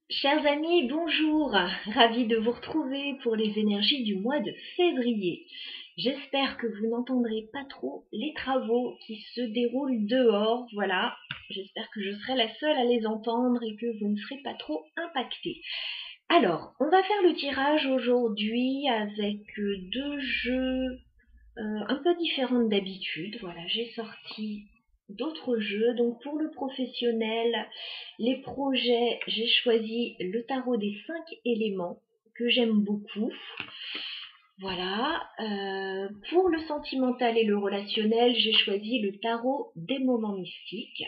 Chers amis, bonjour, ravie de vous retrouver pour les énergies du mois de février. J'espère que vous n'entendrez pas trop les travaux qui se déroulent dehors, voilà. J'espère que je serai la seule à les entendre et que vous ne serez pas trop impactés. Alors, on va faire le tirage aujourd'hui avec deux jeux un peu différents d'habitude. Voilà, j'ai sorti d'autres jeux. Donc pour le professionnel, les projets, j'ai choisi le tarot des 5 éléments que j'aime beaucoup. Voilà. Pour le sentimental et le relationnel, j'ai choisi le tarot des moments mystiques.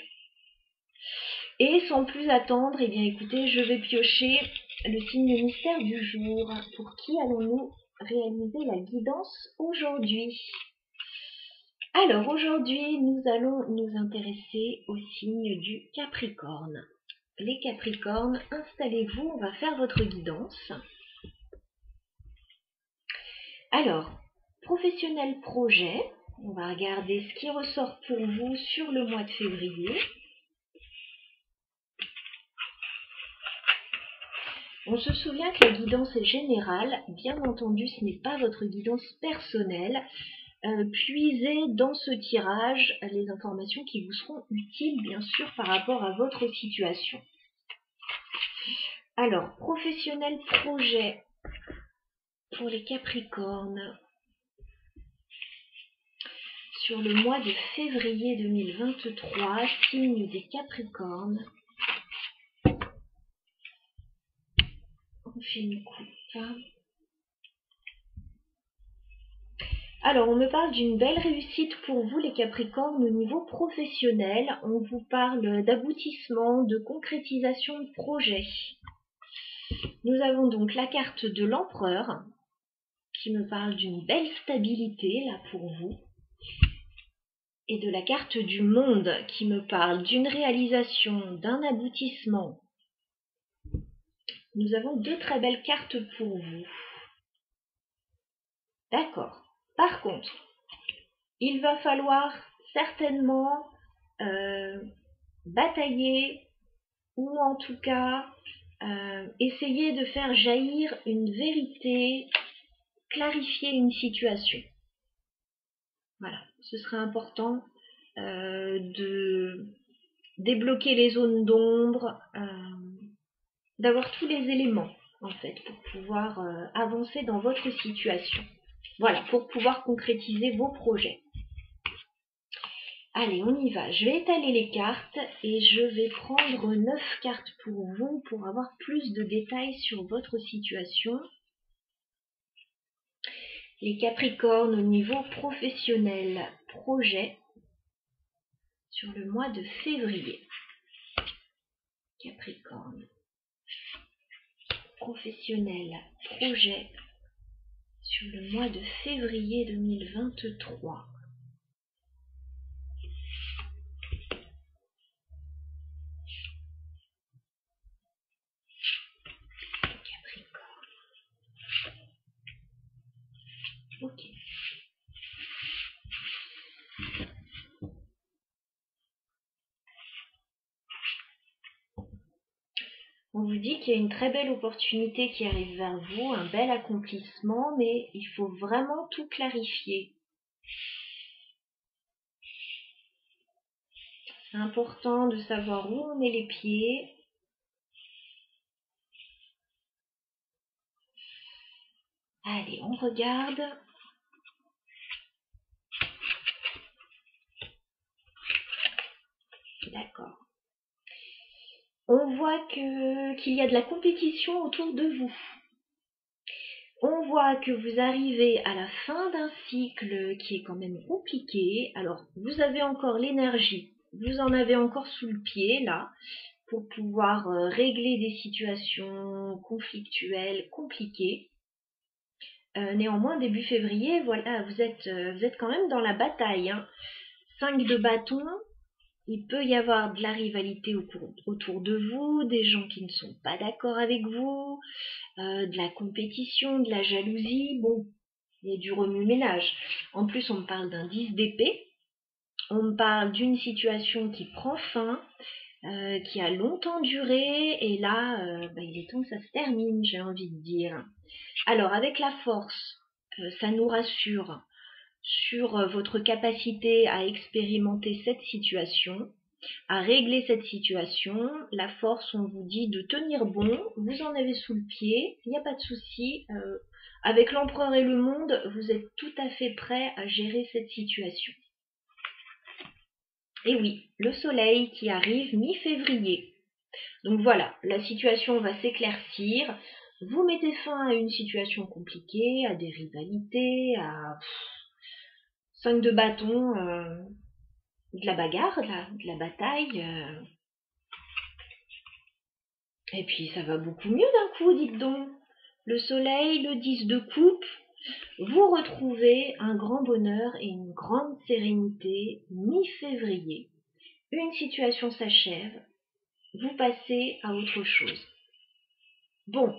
Et sans plus attendre, eh bien écoutez, je vais piocher le signe mystère du jour. Pour qui allons-nous réaliser la guidance aujourd'hui? Alors aujourd'hui, nous allons nous intéresser au signe du Capricorne. Les Capricornes, installez-vous, on va faire votre guidance. Alors, professionnel projet, on va regarder ce qui ressort pour vous sur le mois de février. On se souvient que la guidance est générale, bien entendu ce n'est pas votre guidance personnelle. Puisez dans ce tirage les informations qui vous seront utiles bien sûr par rapport à votre situation. Alors, professionnel projet pour les Capricornes sur le mois de février 2023, signe des Capricornes. On fait une coupe. Alors, on me parle d'une belle réussite pour vous les Capricornes au niveau professionnel. On vous parle d'aboutissement, de concrétisation de projet. Nous avons donc la carte de l'Empereur qui me parle d'une belle stabilité là pour vous. Et de la carte du Monde qui me parle d'une réalisation, d'un aboutissement. Nous avons deux très belles cartes pour vous. D'accord. Par contre, il va falloir certainement batailler ou en tout cas essayer de faire jaillir une vérité, clarifier une situation. Voilà, ce serait important de débloquer les zones d'ombre, d'avoir tous les éléments en fait pour pouvoir avancer dans votre situation. Voilà, pour pouvoir concrétiser vos projets. Allez, on y va. Je vais étaler les cartes et je vais prendre 9 cartes pour vous pour avoir plus de détails sur votre situation. Les Capricornes au niveau professionnel, projet sur le mois de février. Capricorne. Professionnel, projet sur le mois de février 2023. Capricorne. Ok. On vous dit qu'il y a une très belle opportunité qui arrive vers vous, un bel accomplissement, mais il faut vraiment tout clarifier. C'est important de savoir où on met les pieds. Allez, on regarde. D'accord. On voit qu'il y a de la compétition autour de vous. On voit que vous arrivez à la fin d'un cycle qui est quand même compliqué. Alors, vous avez encore l'énergie, vous en avez encore sous le pied, là, pour pouvoir régler des situations conflictuelles, compliquées. Néanmoins, début février, voilà, vous êtes quand même dans la bataille. 5 de bâton, il peut y avoir de la rivalité autour de vous, des gens qui ne sont pas d'accord avec vous, de la compétition, de la jalousie. Bon, il y a du remue-ménage. En plus, on me parle d'un 10 d'épée. On me parle d'une situation qui prend fin, qui a longtemps duré, et là, il est temps que ça se termine, j'ai envie de dire. Alors, avec la force, ça nous rassure sur votre capacité à expérimenter cette situation, à régler cette situation. La force, on vous dit de tenir bon, vous en avez sous le pied, il n'y a pas de souci. Avec l'empereur et le monde, vous êtes tout à fait prêt à gérer cette situation. Et oui, le soleil qui arrive mi-février. Donc voilà, la situation va s'éclaircir. Vous mettez fin à une situation compliquée, à des rivalités, à 5 de bâton, de la bagarre, de la bataille. Et puis ça va beaucoup mieux d'un coup, dites donc. Le soleil, le 10 de coupe, vous retrouvez un grand bonheur et une grande sérénité mi-février. Une situation s'achève, vous passez à autre chose. Bon,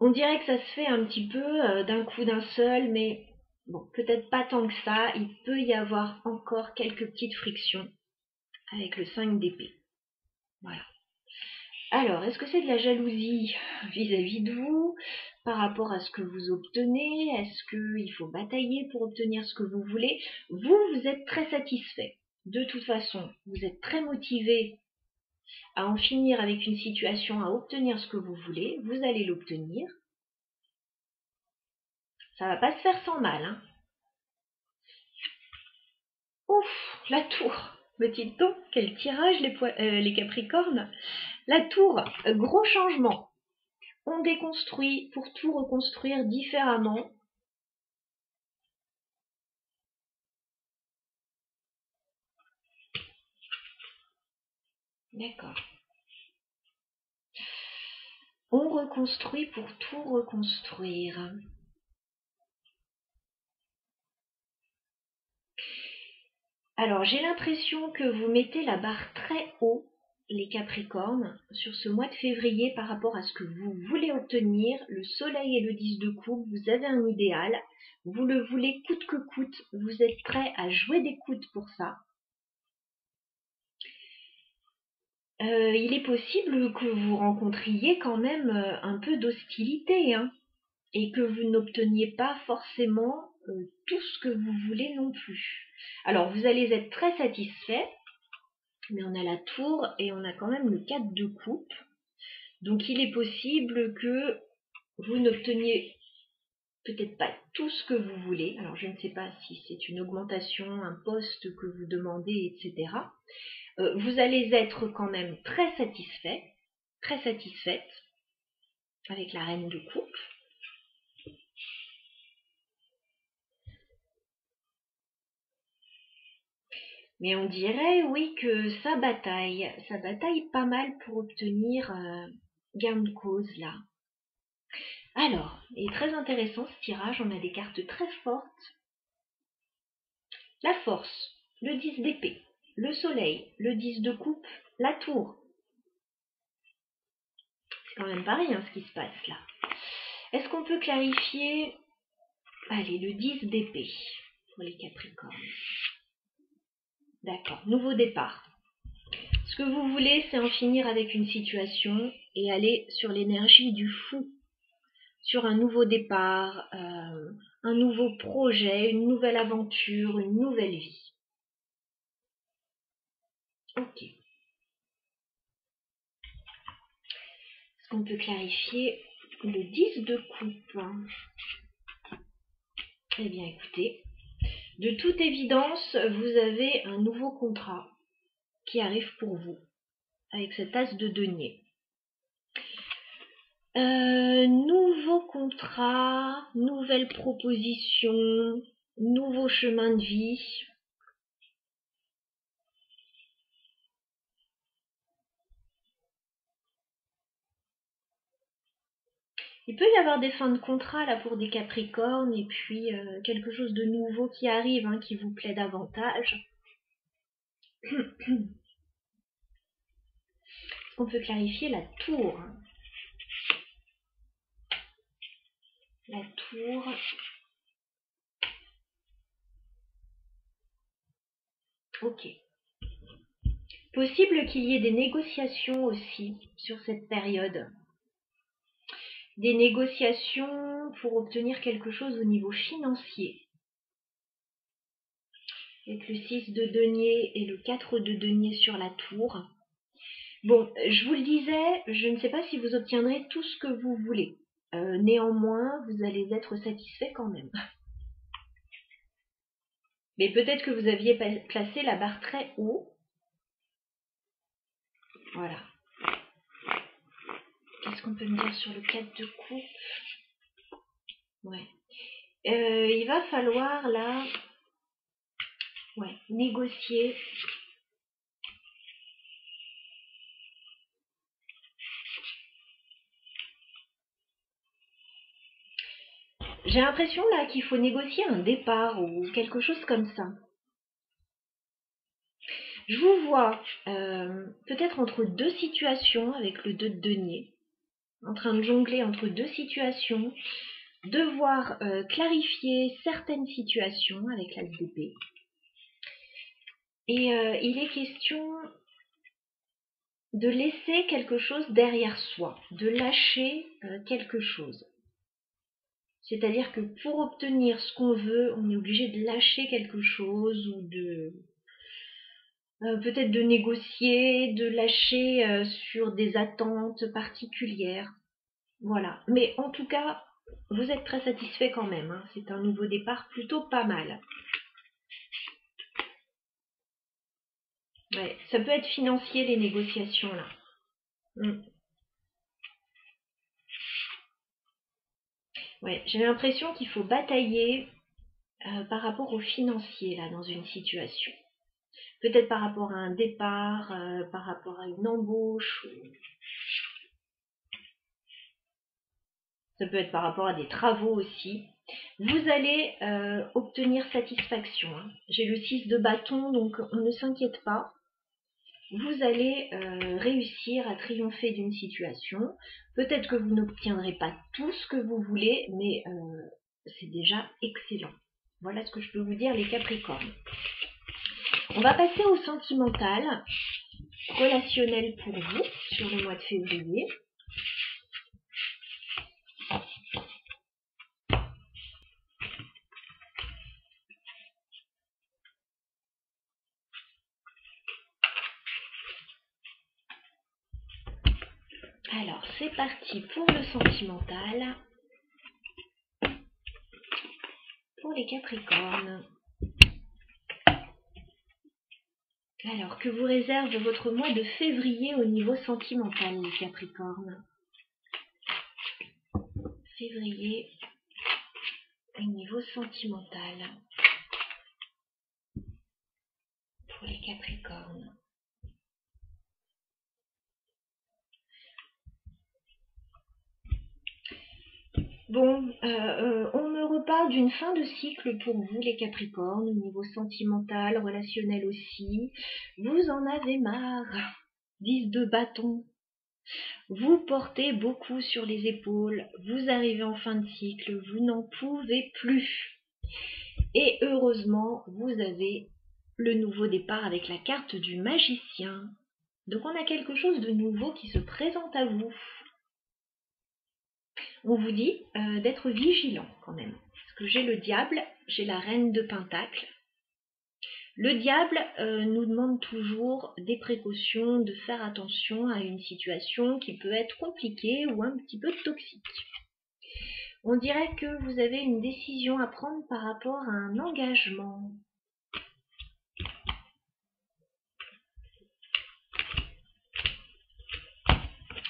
on dirait que ça se fait un petit peu d'un coup d'un seul, mais bon, peut-être pas tant que ça. Il peut y avoir encore quelques petites frictions avec le 5 d'épée. Voilà. Alors, est-ce que c'est de la jalousie vis-à-vis de vous par rapport à ce que vous obtenez? Est-ce qu'il faut batailler pour obtenir ce que vous voulez? Vous êtes très satisfait. De toute façon, vous êtes très motivé à en finir avec une situation, à obtenir ce que vous voulez. Vous allez l'obtenir. Ça va pas se faire sans mal, hein. Ouf, la tour. Petit ton, quel tirage les Capricornes. La tour, gros changement. On déconstruit pour tout reconstruire différemment. D'accord. On reconstruit pour tout reconstruire. Alors, j'ai l'impression que vous mettez la barre très haut, les Capricornes, sur ce mois de février par rapport à ce que vous voulez obtenir. Le soleil et le 10 de coupe, vous avez un idéal. Vous le voulez coûte que coûte. Vous êtes prêt à jouer des coudes pour ça. Il est possible que vous rencontriez quand même un peu d'hostilité, hein, et que vous n'obteniez pas forcément tout ce que vous voulez non plus. Alors, vous allez être très satisfait, mais on a la tour et on a quand même le 4 de coupe. Donc, il est possible que vous n'obteniez peut-être pas tout ce que vous voulez. Alors, je ne sais pas si c'est une augmentation, un poste que vous demandez, etc. Vous allez être quand même très satisfait, très satisfaite avec la reine de coupe. Mais on dirait, oui, que ça bataille pas mal pour obtenir gain de cause là. Alors, il est très intéressant ce tirage, on a des cartes très fortes. La force, le 10 d'épée, le soleil, le 10 de coupe, la tour. C'est quand même pas rien ce qui se passe là. Est-ce qu'on peut clarifier, allez, le 10 d'épée pour les Capricornes? D'accord, nouveau départ. Ce que vous voulez, c'est en finir avec une situation et aller sur l'énergie du fou, sur un nouveau départ, un nouveau projet, une nouvelle aventure, une nouvelle vie. Ok. Est-ce qu'on peut clarifier le 10 de coupe? Eh bien, écoutez, de toute évidence, vous avez un nouveau contrat qui arrive pour vous, avec cet as de denier. Nouveau contrat, nouvelle proposition, nouveau chemin de vie. Il peut y avoir des fins de contrat là pour des Capricornes et puis quelque chose de nouveau qui arrive, hein, qui vous plaît davantage. Est-ce qu'on peut clarifier la tour? La tour. Ok. Possible qu'il y ait des négociations aussi sur cette période. Des négociations pour obtenir quelque chose au niveau financier. Avec le 6 de denier et le 4 de denier sur la tour. Bon, je vous le disais, je ne sais pas si vous obtiendrez tout ce que vous voulez. Néanmoins, vous allez être satisfait quand même. Mais peut-être que vous aviez placé la barre très haut. Voilà. Qu'est-ce qu'on peut me dire sur le 4 de coupe? Ouais. Il va falloir là, négocier. J'ai l'impression là qu'il faut négocier un départ ou quelque chose comme ça. Je vous vois peut-être entre deux situations avec le 2 de denier, en train de jongler entre deux situations, devoir clarifier certaines situations avec l'as d'épée. Et il est question de laisser quelque chose derrière soi, de lâcher quelque chose. C'est-à-dire que pour obtenir ce qu'on veut, on est obligé de lâcher quelque chose ou de peut-être de négocier, de lâcher sur des attentes particulières. Voilà. Mais en tout cas, vous êtes très satisfait quand même. Hein. C'est un nouveau départ plutôt pas mal. Ouais, ça peut être financier les négociations là. Ouais, j'ai l'impression qu'il faut batailler par rapport au financier là dans une situation. Peut-être par rapport à un départ, par rapport à une embauche. Ça peut être par rapport à des travaux aussi. Vous allez obtenir satisfaction. Hein. J'ai le 6 de bâton, donc on ne s'inquiète pas. Vous allez réussir à triompher d'une situation. Peut-être que vous n'obtiendrez pas tout ce que vous voulez, mais c'est déjà excellent. Voilà ce que je peux vous dire, les Capricornes. On va passer au sentimental, relationnel pour vous, sur le mois de février. Alors, c'est parti pour le sentimental. Pour les Capricornes. Alors, que vous réserve votre mois de février au niveau sentimental, les Capricornes? Février au niveau sentimental. Pour les Capricornes. Bon, on me reparle d'une fin de cycle pour vous, les Capricornes, au niveau sentimental, relationnel aussi. Vous en avez marre. 10 de bâton. Vous portez beaucoup sur les épaules. Vous arrivez en fin de cycle. Vous n'en pouvez plus. Et heureusement, vous avez le nouveau départ avec la carte du magicien. Donc on a quelque chose de nouveau qui se présente à vous. On vous dit d'être vigilant quand même. Parce que j'ai le diable, j'ai la reine de pentacle. Le diable nous demande toujours des précautions, de faire attention à une situation qui peut être compliquée ou un petit peu toxique. On dirait que vous avez une décision à prendre par rapport à un engagement.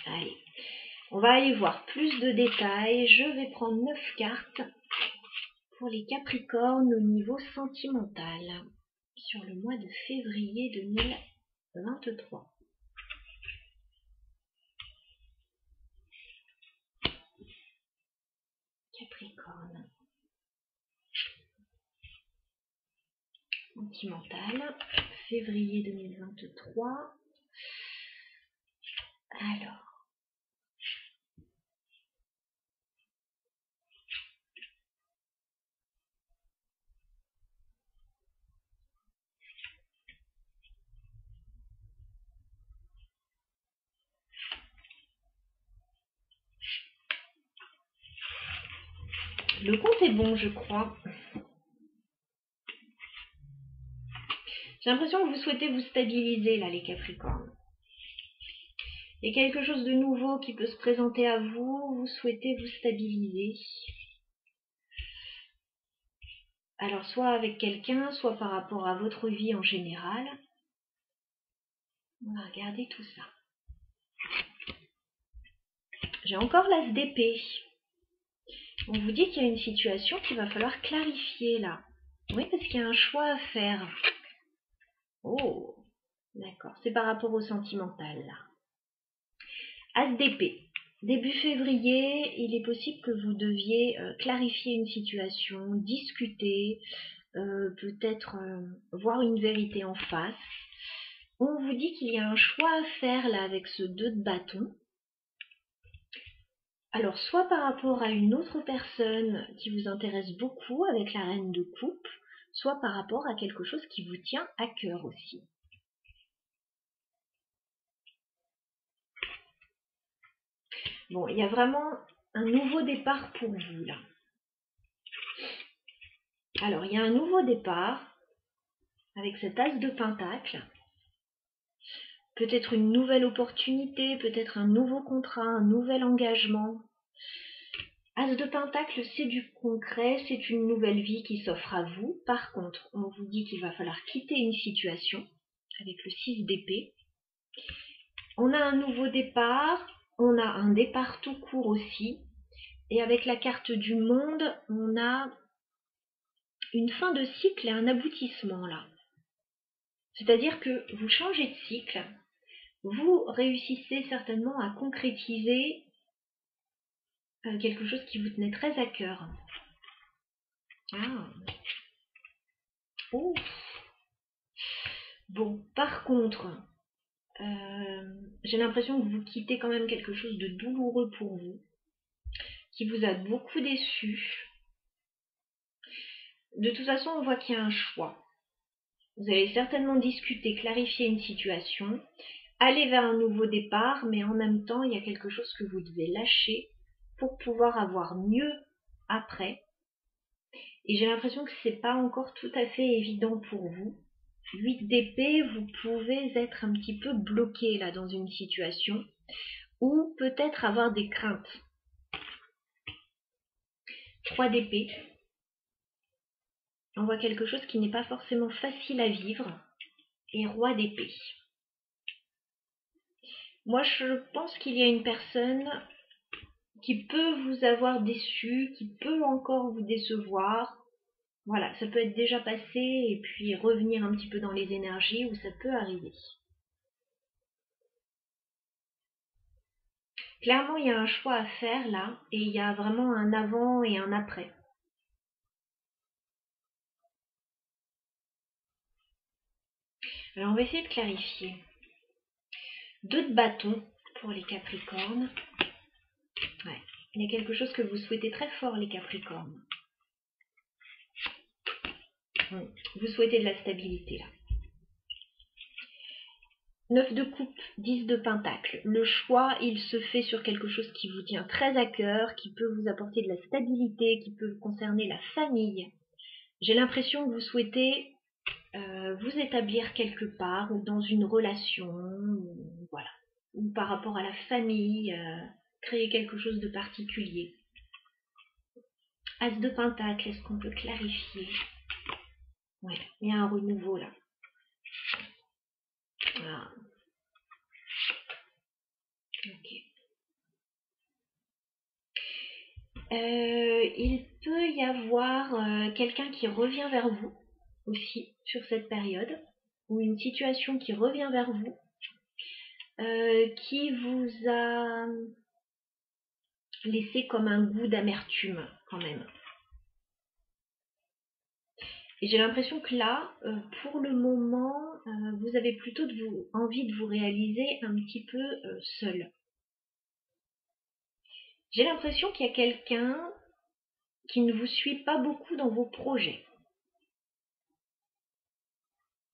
Allez, on va aller voir plus de détails. Je vais prendre 9 cartes pour les Capricornes au niveau sentimental sur le mois de février 2023. Capricorne. Sentimental, février 2023. Alors. Le compte est bon, je crois. J'ai l'impression que vous souhaitez vous stabiliser, là, les Capricornes. Il y a quelque chose de nouveau qui peut se présenter à vous. Vous souhaitez vous stabiliser. Alors, soit avec quelqu'un, soit par rapport à votre vie en général. On va regarder tout ça. J'ai encore l'as d'épée. On vous dit qu'il y a une situation qu'il va falloir clarifier, là. Oui, parce qu'il y a un choix à faire. Oh, d'accord. C'est par rapport au sentimental, là. As d'épée. Début février, il est possible que vous deviez clarifier une situation, discuter, peut-être voir une vérité en face. On vous dit qu'il y a un choix à faire là avec ce 2 de bâton. Alors, soit par rapport à une autre personne qui vous intéresse beaucoup avec la reine de coupe, soit par rapport à quelque chose qui vous tient à cœur aussi. Bon, il y a vraiment un nouveau départ pour vous, là. Alors, il y a un nouveau départ avec cet as de pentacle. Peut-être une nouvelle opportunité, peut-être un nouveau contrat, un nouvel engagement. As de pentacle, c'est du concret, c'est une nouvelle vie qui s'offre à vous. Par contre, on vous dit qu'il va falloir quitter une situation avec le 6 d'épée. On a un nouveau départ, on a un départ tout court aussi. Et avec la carte du monde, on a une fin de cycle et un aboutissement là. C'est-à-dire que vous changez de cycle, vous réussissez certainement à concrétiser quelque chose qui vous tenait très à cœur. Ah. Oh. Bon, par contre, j'ai l'impression que vous quittez quand même quelque chose de douloureux pour vous, qui vous a beaucoup déçu. De toute façon, on voit qu'il y a un choix. Vous allez certainement discuter, clarifier une situation, aller vers un nouveau départ, mais en même temps, il y a quelque chose que vous devez lâcher pour pouvoir avoir mieux après. Et j'ai l'impression que c'est pas encore tout à fait évident pour vous. 8 d'épée, vous pouvez être un petit peu bloqué là dans une situation ou peut-être avoir des craintes. 3 d'épée, on voit quelque chose qui n'est pas forcément facile à vivre. Et roi d'épée. Moi, je pense qu'il y a une personne qui peut vous avoir déçu, qui peut encore vous décevoir. Voilà, ça peut être déjà passé et puis revenir un petit peu dans les énergies où ça peut arriver. Clairement, il y a un choix à faire là et il y a vraiment un avant et un après. Alors, on va essayer de clarifier. 2 de bâton pour les Capricornes. Ouais, il y a quelque chose que vous souhaitez très fort, les Capricornes. Vous souhaitez de la stabilité là. 9 de coupe, 10 de pentacle. Le choix, il se fait sur quelque chose qui vous tient très à cœur, qui peut vous apporter de la stabilité, qui peut concerner la famille. J'ai l'impression que vous souhaitez vous établir quelque part ou dans une relation, voilà, ou par rapport à la famille, créer quelque chose de particulier. As de pentacle, est-ce qu'on peut clarifier? Ouais, il y a un renouveau là. Voilà. Ok. Il peut y avoir quelqu'un qui revient vers vous aussi sur cette période, ou une situation qui revient vers vous, qui vous a laissé comme un goût d'amertume quand même. Et j'ai l'impression que là, pour le moment, vous avez plutôt envie de vous réaliser un petit peu seul. J'ai l'impression qu'il y a quelqu'un qui ne vous suit pas beaucoup dans vos projets.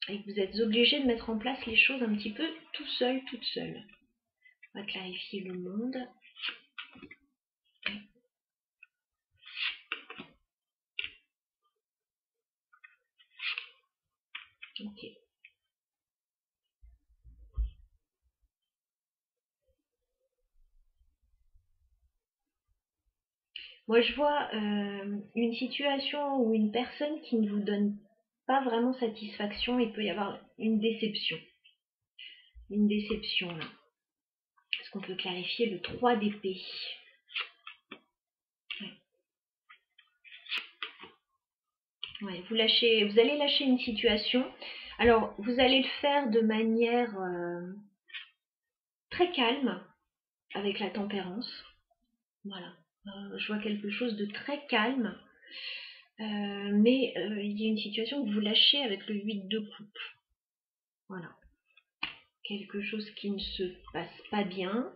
Et que vous êtes obligé de mettre en place les choses un petit peu tout seul, toute seule. On va clarifier le monde. Ok. Moi, je vois une situation ou une personne qui ne vous donne pas vraiment satisfaction. Il peut y avoir une déception. Une déception, là. Est-ce qu'on peut clarifier le 3 d'épée? Ouais, vous allez lâcher une situation. Alors, vous allez le faire de manière très calme, avec la tempérance. Voilà. Je vois quelque chose de très calme. Mais il y a une situation que vous lâchez avec le 8 de coupe. Voilà. Quelque chose qui ne se passe pas bien.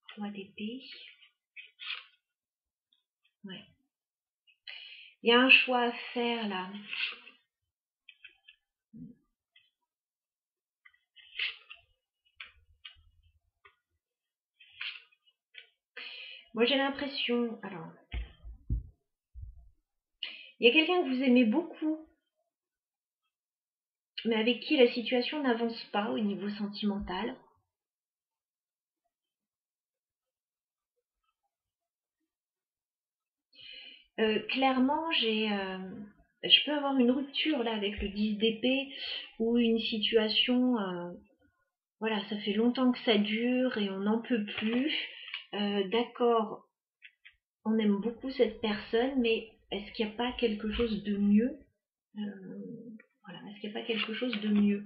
3 d'épée. Ouais. Il y a un choix à faire là. Moi j'ai l'impression, alors, il y a quelqu'un que vous aimez beaucoup, mais avec qui la situation n'avance pas au niveau sentimental. Clairement, je peux avoir une rupture là avec le 10 d'épée ou une situation, voilà, ça fait longtemps que ça dure et on n'en peut plus. D'accord, on aime beaucoup cette personne, mais est-ce qu'il n'y a pas quelque chose de mieux? Voilà, est-ce qu'il n'y a pas quelque chose de mieux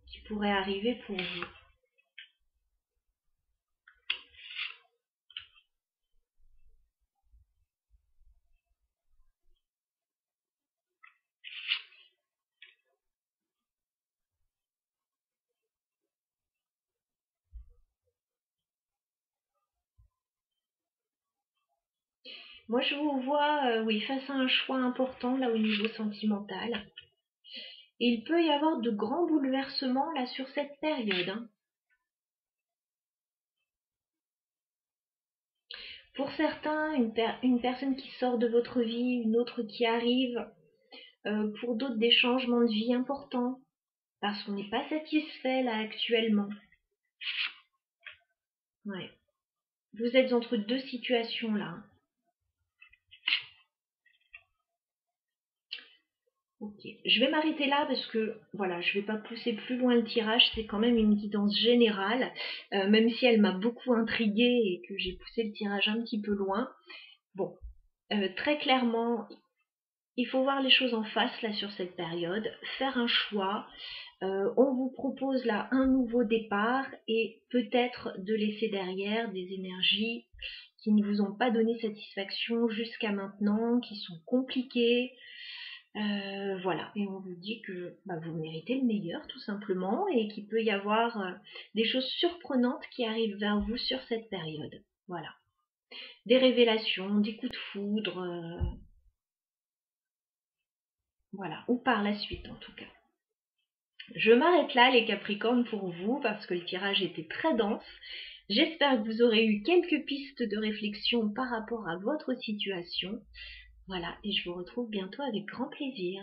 qui pourrait arriver pour vous? Moi, je vous vois, oui, face à un choix important là au niveau sentimental. Et il peut y avoir de grands bouleversements là sur cette période, hein. Pour certains, une personne qui sort de votre vie, une autre qui arrive. Pour d'autres, des changements de vie importants parce qu'on n'est pas satisfait là actuellement. Ouais. Vous êtes entre deux situations là. Ok, je vais m'arrêter là parce que voilà, je vais pas pousser plus loin le tirage, c'est quand même une guidance générale, même si elle m'a beaucoup intriguée et que j'ai poussé le tirage un petit peu loin. Bon, très clairement, il faut voir les choses en face là sur cette période, faire un choix. On vous propose là un nouveau départ et peut-être de laisser derrière des énergies qui ne vous ont pas donné satisfaction jusqu'à maintenant, qui sont compliquées. Voilà, et on vous dit que bah, vous méritez le meilleur tout simplement et qu'il peut y avoir des choses surprenantes qui arrivent vers vous sur cette période. Voilà, des révélations, des coups de foudre, voilà, ou par la suite en tout cas. Je m'arrête là les Capricornes pour vous parce que le tirage était très dense. J'espère que vous aurez eu quelques pistes de réflexion par rapport à votre situation. Voilà, et je vous retrouve bientôt avec grand plaisir.